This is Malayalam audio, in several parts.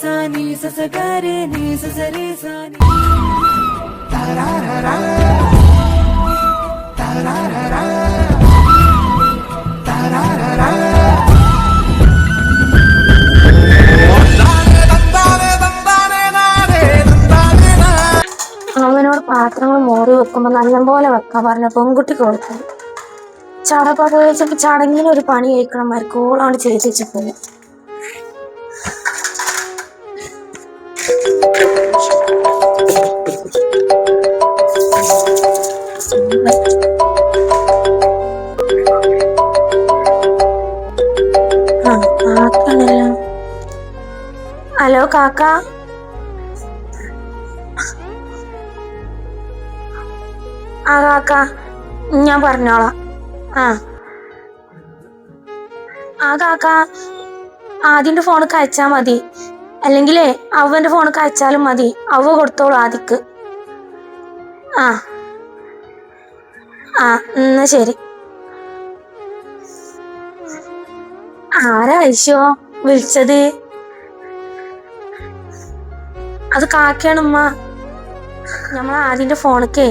सानी ससगरे नी ससरे सानी तारारा तारारा तारारा അവനോട് പാത്രങ്ങൾ മോറി വെക്കുമ്പോ നല്ലപോലെ വെക്കാൻ പറഞ്ഞ പെൺകുട്ടിക്ക് കൊടുത്തു. ചടപ്പ കഴിച്ചപ്പോ ചടങ്ങിന് ഒരു പണി കഴിക്കണമാർക്ക് ഓളാണ് ചേച്ചിച്ചു പോലെ. ഹലോ കാക്ക, ആ കാക്ക ഞാൻ പറഞ്ഞോളാം. ആ കാക്ക ആദ്യന്റെ ഫോണിക്ക് അയച്ചാ മതി, അല്ലെങ്കിലേ അവന്റെ ഫോണിക്ക് അയച്ചാലും മതി. അവ കൊടുത്തോളൂ ആദിക്ക്. ആ ആ എന്നാ ശരി. ആരാ ഐശോ വിളിച്ചത്? അത് കാക്കയാണ് ഉമ്മ. നമ്മൾ ആദ്യന്റെ ഫോണിക്ക്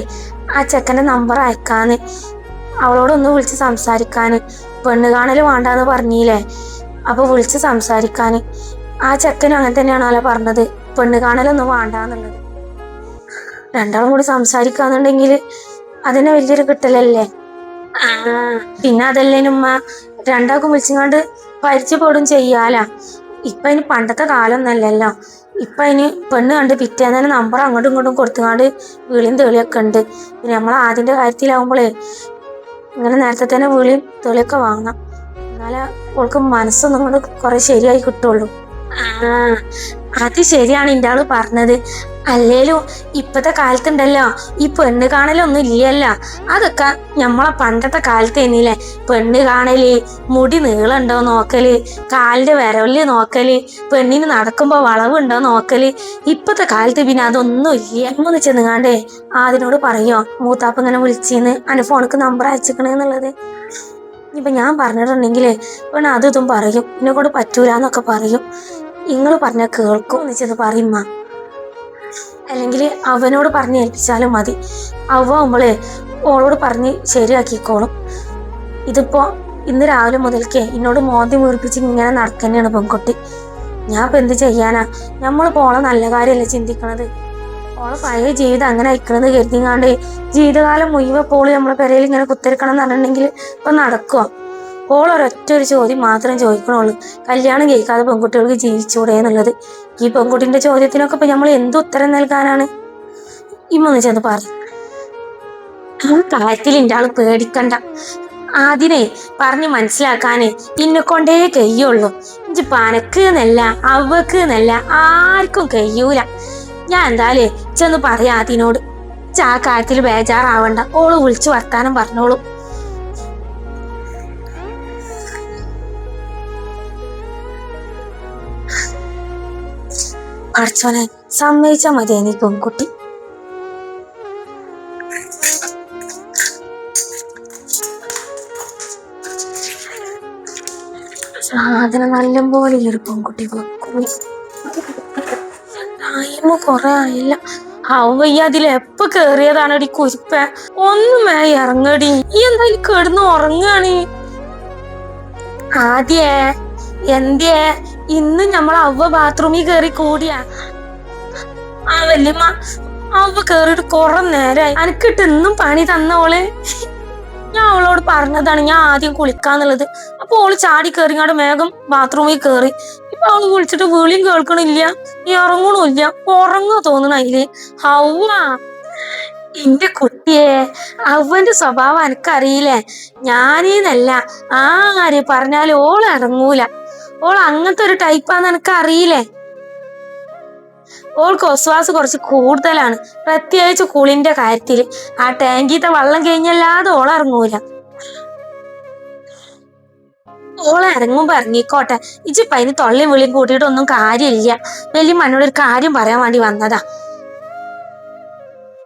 ആ ചെക്കന്റെ നമ്പർ അയക്കാന്ന്, അവളോടൊന്ന് വിളിച്ച് സംസാരിക്കാന്. പെണ്ണ് കാണല് വേണ്ടാന്ന് പറഞ്ഞില്ലേ, അപ്പൊ വിളിച്ച് സംസാരിക്കാന്. ആ ചെക്കനും അങ്ങനെ തന്നെയാണല്ലോ പറഞ്ഞത്, പെണ്ണ് കാണലൊന്നും വേണ്ടാന്നുള്ളത്. രണ്ടാളും കൂടി സംസാരിക്കാന്നുണ്ടെങ്കിൽ അതിനെ വലിയൊരു കിട്ടലല്ലേ. പിന്നെ അതല്ലേനുമ്മ, രണ്ടാൾക്കും വിളിച്ചങ്ങാണ്ട് പരിചയപ്പെടും ചെയ്യാലാ. ഇപ്പൊ അതിന് പണ്ടത്തെ കാലൊന്നല്ലല്ലോ. ഇപ്പൊ അതിന് പെണ്ണ് കണ്ട് പിറ്റേന്ന് തന്നെ നമ്പർ അങ്ങോട്ടും ഇങ്ങോട്ടും കൊടുത്തുങ്ങാണ്ട് വിളിയും തെളിയൊക്കെ ഉണ്ട്. പിന്നെ നമ്മൾ ആദ്യന്റെ കാര്യത്തിലാവുമ്പോളേ ഇങ്ങനെ നേരത്തെ തന്നെ വിളിയും തെളിയൊക്കെ വാങ്ങണം, എന്നാലേ അവൾക്ക് മനസ്സൊന്നും കൊണ്ട് കുറെ ശരിയായി കിട്ടുള്ളൂ. അത് ശരിയാണ് ഇന്റെ ആള് പറഞ്ഞത്. അല്ലേലും ഇപ്പത്തെ കാലത്തുണ്ടല്ലോ ഈ പെണ്ണ് കാണലൊന്നും ഇല്ലല്ലോ. അതൊക്കെ ഞമ്മളെ പണ്ടത്തെ കാലത്ത് തന്നെയില്ലേ പെണ്ണ് കാണല്, മുടി നീളുണ്ടോ നോക്കല്, കാലിന്റെ വിരല് നോക്കല്, പെണ്ണിന് നടക്കുമ്പോ വളവുണ്ടോ നോക്കല്. ഇപ്പത്തെ കാലത്ത് പിന്നെ അതൊന്നും ഇല്ല. ഒന്ന് ചെന്നുകാണ്ടേ അതിനോട് പറയോ മൂത്താപ്പ് ഇങ്ങനെ വിളിച്ചിന്ന് അന്റെ ഫോണിക്ക് നമ്പർ അയച്ചിക്കണെന്നുള്ളത്. ഇപ്പൊ ഞാൻ പറഞ്ഞിട്ടുണ്ടെങ്കിലേ പെണ്ണ് അതും ഇതും പറയും, എന്നെ കൊണ്ട് പറ്റൂലെന്നൊക്കെ പറയും. നിങ്ങൾ പറഞ്ഞ കേൾക്കും എന്ന് ചെന്ന് പറയുമ്മ. അല്ലെങ്കിൽ അവനോട് പറഞ്ഞ് ഏൽപ്പിച്ചാലും മതി. അവളെ ഓളോട് പറഞ്ഞ് ശരിയാക്കിക്കോളും. ഇതിപ്പോ ഇന്ന് രാവിലെ മുതൽക്കേ എന്നോട് മോന്തി വീർപ്പിച്ച് ഇങ്ങനെ നടക്കന്നെയാണ് പെൺകുട്ടി. ഞാൻ ഇപ്പൊ എന്ത് ചെയ്യാനാ? നമ്മളിപ്പോ ഓളെ നല്ല കാര്യമല്ലേ ചിന്തിക്കണത്. ഓളെ പഴയ ജീവിതം അങ്ങനെ അയക്കണെന്ന് കരുതിങ്ങാണ്ട് ജീവിതകാലം മുഴുവൻ പോള് നമ്മളെ പെരയിൽ ഇങ്ങനെ കുത്തിരിക്കണം എന്ന് പറഞ്ഞിട്ടുണ്ടെങ്കിൽ ഇപ്പൊ നടക്കുവോ? ഓളൊരൊറ്റ ഒരു ചോദ്യം മാത്രം ചോദിക്കണുള്ളൂ, കല്യാണം കഴിക്കാതെ പെൺകുട്ടികൾക്ക് ജീവിച്ചൂടെ എന്നുള്ളത്. ഈ പെൺകുട്ടിന്റെ ചോദ്യത്തിനൊക്കെ ഇപ്പൊ നമ്മൾ എന്ത് ഉത്തരം നൽകാനാണ്? ഇമ്മൊന്ന് ചെന്ന് പറ. ആ കാര്യത്തിൽ എൻ്റെ ആള് പേടിക്കണ്ട. അതിനെ പറഞ്ഞ് മനസ്സിലാക്കാന് ഇന്നെ കൊണ്ടേ കഴിയുള്ളൂ. ഇഞ്ചി പനക്ക് എന്നല്ല അവക്ക് എന്നല്ല ആർക്കും കഴിയൂല. ഞാൻ എന്തായാലേ ചെന്ന് പറയാ അതിനോട്. ആ കാര്യത്തിൽ ബേജാറാവണ്ട, ഓള് വിളിച്ചു വർത്താനം പറഞ്ഞോളൂ. പഠിച്ചോനെ സമ്മതിച്ചാ മതി നീ പെൺകുട്ടി. സാധനം നല്ലപോലെ ഈ ഒരു പെൺകുട്ടി വെക്കും. ടൈം കൊറേ ആയില്ല. അവയ്യ അതിൽ എപ്പ കേറിയതാണ് അടി കുരിപ്പ. ഒന്നും ഇറങ്ങടി, ഈ എന്തായാലും കിടന്ന് ഉറങ്ങാണ്. ആദ്യേ എന്തേ ഇന്ന് നമ്മൾ അവ ബാത്റൂമിൽ കേറി കൂടിയാ? ആ വല്യമ്മ അവ കേറിയിട്ട് കുറെ നേരായി. അനക്കിട്ട് ഇന്നും പണി തന്നോള്. ഞാൻ അവളോട് പറഞ്ഞതാണ് ഞാൻ ആദ്യം കുളിക്കാന്നുള്ളത്. അപ്പൊ ഓള് ചാടി കയറിങ്ങാണ്ട് വേഗം ബാത്റൂമിൽ കേറി. ഇപ്പൊ അവള് വിളിച്ചിട്ട് വിളിയും കേൾക്കണില്ല, ഇറങ്ങണില്ല. ഉറങ്ങോ തോന്നണ അതില്. ഹൗവ എന്റെ കുട്ടിയെ, അവന്റെ സ്വഭാവം എനക്കറിയില്ലേ. ഞാനീന്നല്ല ആര് പറഞ്ഞാലും ഓള് ഇറങ്ങൂല. ഓൾ അങ്ങനത്തെ ഒരു ടൈപ്പാന്ന് എനക്കറിയില്ലേ. ഓൾക്ക് ഒസ്വാസ് കുറച്ച് കൂടുതലാണ്, പ്രത്യേകിച്ച് കുളിന്റെ കാര്യത്തില്. ആ ടാങ്കിത്തെ വെള്ളം കഴിഞ്ഞല്ലാതെ ഓളിറങ്ങൂല. ഓളിറങ്ങുമ്പോ ഇറങ്ങിക്കോട്ടെ. ഇജിപ്പ അതിന് തൊള്ളിയും വിളിയും കൂട്ടിയിട്ടൊന്നും കാര്യമില്ല. വല്യമ്മനോട് ഒരു കാര്യം പറയാൻ വേണ്ടി വന്നതാ.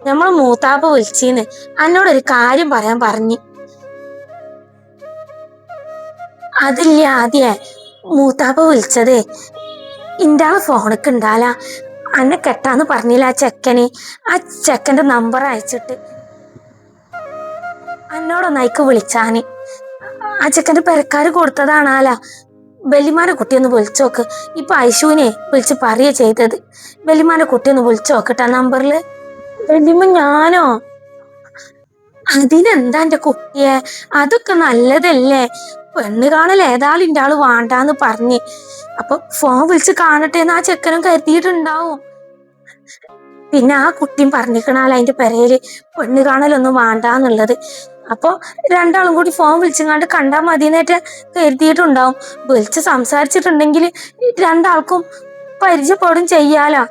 നമ്മള് മൂത്താപ്പ വിളിച്ചീന്ന് എന്നോടൊരു കാര്യം പറയാൻ പറഞ്ഞ്. അതില്ല ആദ്യേ മൂത്താപ്പ വിളിച്ചതേ, ഇന്റെ ആള് ഫോണൊക്കെ ഉണ്ടാല അന്നെ കെട്ടാന്ന് പറഞ്ഞില്ല ആ ചെക്കന്. ആ ചെക്കന്റെ നമ്പർ അയച്ചിട്ട് എന്നോടൊന്നയക്ക് വിളിച്ചാന്. ആ ചെക്കന്റെ പെരക്കാര് കൊടുത്തതാണാല. ബലിമാനെ കുട്ടിയൊന്ന് വിളിച്ചോക്ക്. ഇപ്പൊ ഐശുവിനെ വിളിച്ച് പറയ ചെയ്തത്. ബലിമാനെ കുട്ടിയൊന്ന് വിളിച്ചോക്കട്ടെ നമ്പറില്. ബലിമ ഞാനോ? അതിനെന്താ എന്റെ കുട്ടിയെ, അതൊക്കെ നല്ലതല്ലേ. പെണ്ണ് കാണൽ ഏതായാലും ഇന്റെ ആള് വേണ്ടാന്ന് പറഞ്ഞ്. അപ്പൊ ഫോൺ വിളിച്ച് കാണട്ടെ എന്ന് ആ ചെക്കനും കരുതിയിട്ടുണ്ടാവും. പിന്നെ ആ കുട്ടിയും പറഞ്ഞിക്കണാല അതിന്റെ പെരയില് പെണ്ണ് കാണലൊന്നും വേണ്ടാന്നുള്ളത്. അപ്പൊ രണ്ടാളും കൂടി ഫോൺ വിളിച്ചങ്ങാണ്ട് കണ്ടാൽ മതിന്നേറ്റ് കരുതിയിട്ടുണ്ടാവും. വിളിച്ച് സംസാരിച്ചിട്ടുണ്ടെങ്കിൽ രണ്ടാൾക്കും പരിചയപ്പെടും ചെയ്യാലോ.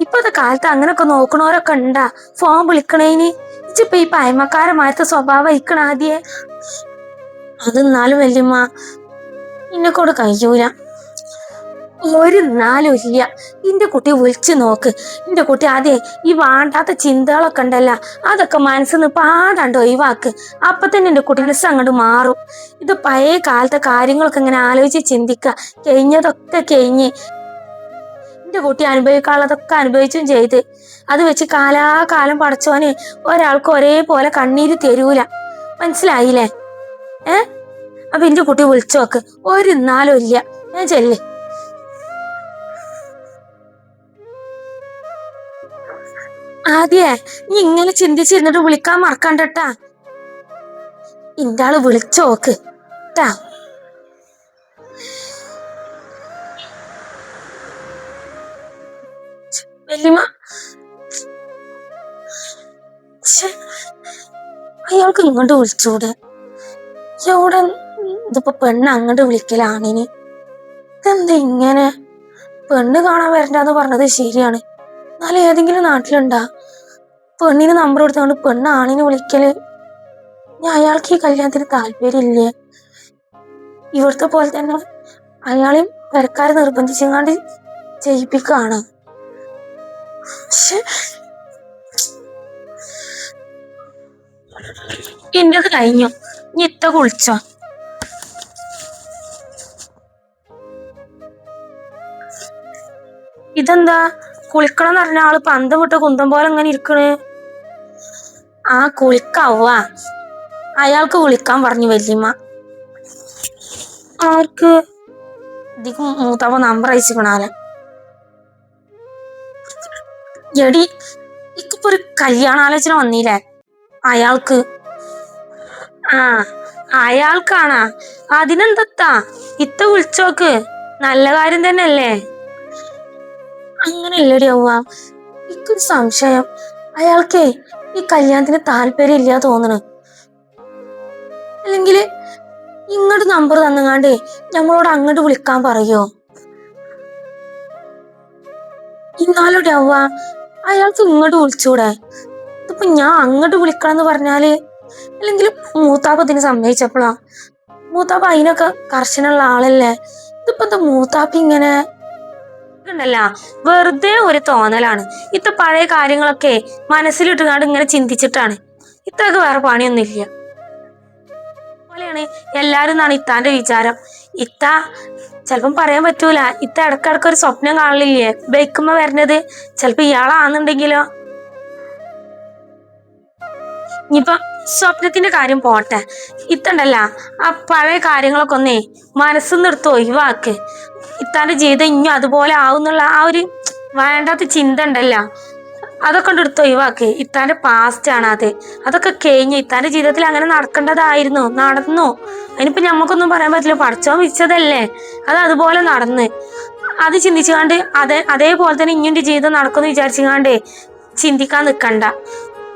ഇപ്പത്തെ കാലത്ത് അങ്ങനൊക്കെ നോക്കണോരൊക്കെ ഉണ്ടാ ഫോൺ വിളിക്കണേന്. ഇപ്പൊ ഈ പയമക്കാരമാരത്തെ സ്വഭാവം അയക്കണ ആദ്യേ. അതെന്നാലും വല്യമ്മ ഇന്നെക്കൊണ്ട് കഴിയൂല. ഒരു നാലും ഇല്ല. ഇന്റെ കുട്ടി വിളിച്ചു നോക്ക്. ഇന്റെ കുട്ടി അതെ ഈ വേണ്ടാത്ത ചിന്തകളൊക്കെ ഉണ്ടല്ലോ അതൊക്കെ മനസ്സിന്ന് പാടാണ്ട് ഒഴിവാക്ക്. അപ്പൊ തന്നെ എന്റെ കുട്ടി മനസ്സ് അങ്ങോട്ട് മാറും. ഇത് പഴയ കാലത്തെ കാര്യങ്ങളൊക്കെ ഇങ്ങനെ ആലോചിച്ച് ചിന്തിക്ക. കഴിഞ്ഞതൊക്കെ കഴിഞ്ഞ് എന്റെ കുട്ടി അനുഭവിക്കാനുള്ളതൊക്കെ അനുഭവിച്ചും ചെയ്ത്. അത് വെച്ച് കാലാകാലം പടച്ചോന് ഒരാൾക്ക് ഒരേപോലെ കണ്ണീര് തരൂല. മനസ്സിലായില്ലേ? അപ്പൊ എന്റെ കുട്ടി വിളിച്ചു നോക്ക്. ഒരു നാലും ഇല്ല. ഞാൻ ചെല്ല്. ആദ്യേ നീ ഇങ്ങനെ ചിന്തിച്ചിരുന്നിട്ട് വിളിക്കാൻ മറക്കണ്ടട്ടാ. ഇന്റെ ആള് വിളിച്ചോക്ക് ട്ടാ. വല്യമ്മ അയാൾക്ക് ഇങ്ങോട്ട് വിളിച്ചൂടെ? എവിടെ ഇതിപ്പോ പെണ്ണ് അങ്ങോട്ട് വിളിക്കലാണിന്. ഇതെന്താ ഇങ്ങനെ? പെണ്ണ് കാണാൻ വരണ്ടെന്ന് പറഞ്ഞത് ശരിയാണ്. എന്നാലും ഏതെങ്കിലും നാട്ടിലുണ്ടാ പെണ്ണിന് നമ്പർ കൊടുത്തുകൊണ്ട് പെണ്ണ് ആണിന് വിളിക്കല്? ഞാൻ അയാൾക്ക് ഈ കല്യാണത്തിന് താല്പര്യമില്ലേ? ഇവിടുത്തെ പോലെ തന്നെ അയാളെയും പെരക്കാരെ നിർബന്ധിച്ചെങ്ങാണ്ട് ചെയ്യിപ്പിക്കാണ്. എന്റെത് കഴിഞ്ഞു. നീ ഇത്ത കുളിച്ചോ? ഇതെന്താ കുളിക്കണം എന്ന് പറഞ്ഞ ആള് പന്തം വിട്ട കുന്തം പോലെ ഇങ്ങനെ ഇരിക്കണ്? ആ കുളിക്കാവ. അയാൾക്ക് വിളിക്കാൻ പറഞ്ഞു വല്യമ്മ. ആർക്ക്? ഇതിക്ക് മൂത്താപ്പ നമ്പർ അയച്ചിക്കണാലെ. എടി ഇക്കിപ്പോ ഒരു കല്യാണാലോചന വന്നില്ലേ അയാൾക്ക്? ആ അയാൾക്കാണാ? അതിനെന്തത്താ ഇത്ത വിളിച്ചോക്ക്. നല്ല കാര്യം തന്നെയല്ലേ. അങ്ങനെയല്ലടി അവ്വ, എനിക്കൊരു സംശയം. അയാൾക്കേ ഈ കല്യാണത്തിന് താല്പര്യം ഇല്ല തോന്നണ്. അല്ലെങ്കിൽ ഇങ്ങോട്ട് നമ്പർ തന്നങ്ങാണ്ടേ ഞമ്മളോട് അങ്ങോട്ട് വിളിക്കാൻ പറയോ? ഇന്നാലോടി അവ്വ അയാൾക്ക് ഇങ്ങോട്ട് വിളിച്ചൂടെ? ഇതിപ്പോ ഞാൻ അങ്ങോട്ട് വിളിക്കണം എന്ന് പറഞ്ഞാല് അല്ലെങ്കിൽ മൂത്താപ്പ ഇതിന് സമ്മതിച്ചപ്പോഴാ. മൂത്താപ്പ അതിനൊക്കെ കർശനമുള്ള ആളല്ലേ. ഇതിപ്പോ എന്താ മൂത്താപ്പ ഇങ്ങനെ ണ്ടല്ല? വെറുതെ ഒരു തോന്നലാണ്. ഇത്ത പഴയ കാര്യങ്ങളൊക്കെ മനസ്സിലിട്ടുകാണ്ട് ഇങ്ങനെ ചിന്തിച്ചിട്ടാണ്. ഇത്തക്ക് വേറെ പണിയൊന്നുമില്ല പോലെയാണ് എല്ലാരും എന്നാണ് ഇത്താന്റെ വിചാരം. ഇത്ത ചിലപ്പം പറയാൻ പറ്റൂല. ഇത്ത ഇടക്കിടക്ക് ഒരു സ്വപ്നം കാണില്ലേ ബൈക്കുമ്മ വരണത്? ചിലപ്പോ ഇയാളാണെന്നുണ്ടെങ്കിലോ? ഇനിയിപ്പൊ സ്വപ്നത്തിന്റെ കാര്യം പോട്ടെ. ഇത്തണ്ടല്ല ആ പഴയ കാര്യങ്ങളൊക്കെ ഒന്നേ മനസ്സിന്ന് എടുത്ത് ഒഴിവാക്ക്. ഇത്താന്റെ ജീവിതം ഇനിയും അതുപോലെ ആവുന്നുള്ള ആ ഒരു വേണ്ടാത്ത ചിന്ത ഉണ്ടല്ല, അതൊക്കെ കൊണ്ട് എടുത്ത് ഒഴിവാക്ക്. ഇത്താന്റെ പാസ്റ്റ് ആണ് അത്. അതൊക്കെ കഴിഞ്ഞ് ഇത്താന്റെ ജീവിതത്തിൽ അങ്ങനെ നടക്കേണ്ടതായിരുന്നു, നടന്നു. അതിനിപ്പോ ഞമ്മക്കൊന്നും പറയാൻ പറ്റില്ല. പഠിച്ചോൻ വിളിച്ചതല്ലേ, അത് അതുപോലെ നടന്ന്. അത് ചിന്തിച്ചുകാണ്ട് അതേപോലെ തന്നെ ഇഞ്ഞിന്റെ ജീവിതം നടക്കുമെന്ന് വിചാരിച്ചുകാണ്ടേ ചിന്തിക്കാൻ നിൽക്കണ്ട.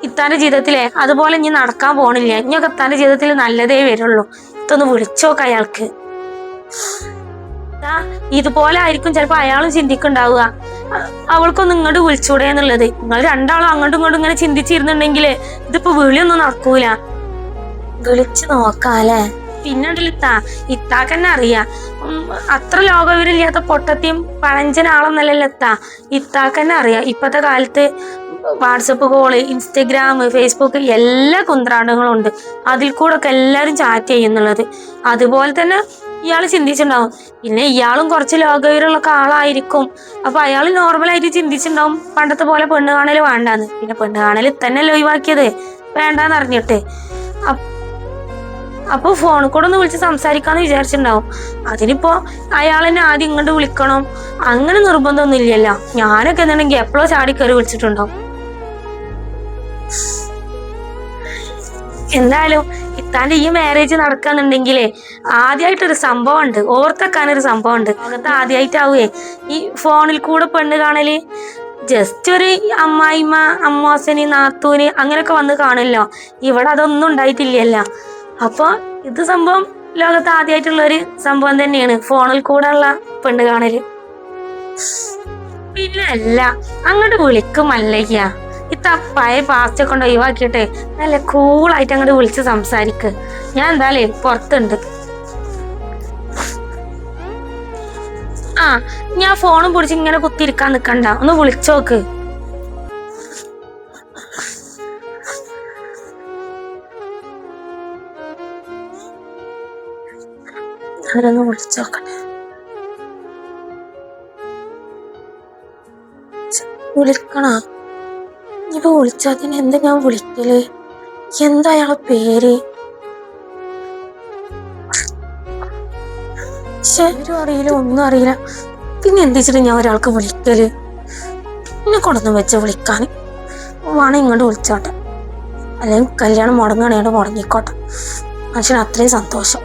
ഇത്താന്റെ ജീവിതത്തിലെ അതുപോലെ ഇനി നടക്കാൻ പോണില്ല. ഇനിയൊക്കെ ഇത്താന്റെ ജീവിതത്തിൽ നല്ലതേ വരുള്ളൂ. ഇതൊന്ന് വിളിച്ചോക്ക അയാൾക്ക്. ഇതുപോലെ ആയിരിക്കും ചിലപ്പോ അയാളും ചിന്തിക്കുണ്ടാവുക. അവൾക്കൊന്ന് ഇങ്ങോട്ട് വിളിച്ചൂടെ എന്നുള്ളത്. നിങ്ങൾ രണ്ടാളും അങ്ങോട്ടും ഇങ്ങോട്ടും ഇങ്ങനെ ചിന്തിച്ചിരുന്നുണ്ടെങ്കില് ഇതിപ്പോ വിളിയൊന്നും നടക്കൂല. വിളിച്ചു നോക്കാല്ലേ? പിന്നെണ്ടല്ലോ ഇത്താക്കന്നെ അറിയാ. അത്ര ലോകവിവരമില്ലാത്ത പൊട്ടത്തിയും പഴഞ്ചനാളൊന്നല്ലല്ലോ ഇത്താക്കന്നെ അറിയാം. ഇപ്പത്തെ കാലത്ത് വാട്സപ്പ് കോള്, ഇൻസ്റ്റഗ്രാം, ഫേസ്ബുക്ക് എല്ലാ കുന്ത്രാണ്ടങ്ങളും ഉണ്ട്. അതിൽ കൂടെ ഒക്കെ എല്ലാരും ചാറ്റ് ചെയ്യുന്നുള്ളത്. അതുപോലെ തന്നെ ഇയാള് ചിന്തിച്ചിട്ടുണ്ടാവും. പിന്നെ ഇയാളും കുറച്ച് ലോകവിവരമുള്ള ആളായിരിക്കും. അപ്പൊ അയാൾ നോർമലായിട്ട് ചിന്തിച്ചിട്ടുണ്ടാവും പണ്ടത്തെ പോലെ പെണ്ണ് കാണല് വേണ്ടാന്ന്. പിന്നെ പെണ്ണ് കാണല് തന്നെയല്ലേ ഒഴിവാക്കിയത്, വേണ്ടാന്ന് അറിഞ്ഞിട്ട്. അപ്പൊ ഫോണിൽ കൂടെ ഒന്ന് വിളിച്ച് സംസാരിക്കാന്ന് വിചാരിച്ചിട്ടുണ്ടാവും. അതിനിപ്പോ അയാളെന്നെ ആദ്യം ഇങ്ങോട്ട് വിളിക്കണം അങ്ങനെ നിർബന്ധമൊന്നും ഇല്ലല്ലോ. ഞാനൊക്കെ എന്നുണ്ടെങ്കിൽ എപ്പോഴോ ചാടിക്കയറി വിളിച്ചിട്ടുണ്ടാവും. എന്തായാലും ഇത്താന്റെ ഈ മാരേജ് നടക്കാന്നുണ്ടെങ്കിലേ ആദ്യമായിട്ടൊരു സംഭവം ഉണ്ട്, ഓർത്തെക്കാനൊരു സംഭവം ഉണ്ട്. ലോകത്ത് ആദ്യമായിട്ടാവേ ഈ ഫോണിൽ കൂടെ പെണ്ണ് കാണല്. ജസ്റ്റ് ഒരു അമ്മായിമ്മ, അമ്മാസന്, നാത്തൂന് അങ്ങനെയൊക്കെ വന്ന് കാണല്ലോ. ഇവിടെ അതൊന്നും ഉണ്ടായിട്ടില്ലല്ലോ. അപ്പൊ ഇത് സംഭവം ലോകത്ത് ആദ്യമായിട്ടുള്ളൊരു സംഭവം തന്നെയാണ്, ഫോണിൽ കൂടെ ഉള്ള പെണ്ണ് കാണല്. പിന്നെ അല്ല, അങ്ങോട്ട് വിളിക്കുമല്ലയ്യ. ഇത്ത പഴയ പാസ്റ്റൊക്കെ കൊണ്ട് ഒഴിവാക്കിട്ടെ നല്ല കൂളായിട്ട് അങ്ങോട്ട് വിളിച്ച് സംസാരിക്ക്. ഞാൻ എന്തായാലും പുറത്തുണ്ട്. ആ, ഞാൻ ഫോണും പിടിച്ച് ഇങ്ങനെ കുത്തിയിരിക്കാൻ നിക്കണ്ട, ഒന്ന് വിളിച്ചോക്ക്. അവരൊന്ന് വിളിച്ചോക്കട്ടെ. വിളിക്കണ ഇപ്പൊ വിളിച്ചാൽ തന്നെ എന്താ ഞാൻ വിളിക്കല്? എന്താ അയാളെ പേര്? ശരിയും അറിയില്ല, ഒന്നും അറിയില്ല. പിന്നെ എന്തിച്ചിട്ട് ഞാൻ ഒരാൾക്ക് വിളിക്കല്? എന്നെ കൊണ്ടൊന്നും വെച്ച് വിളിക്കാൻ വേണം ഇങ്ങോട്ട് വിളിച്ചോട്ടെ. അല്ലെങ്കിൽ കല്യാണം മുടങ്ങുകയാണെങ്കിൽ മുടങ്ങിക്കോട്ടെ. മനുഷ്യന് അത്രയും സന്തോഷം.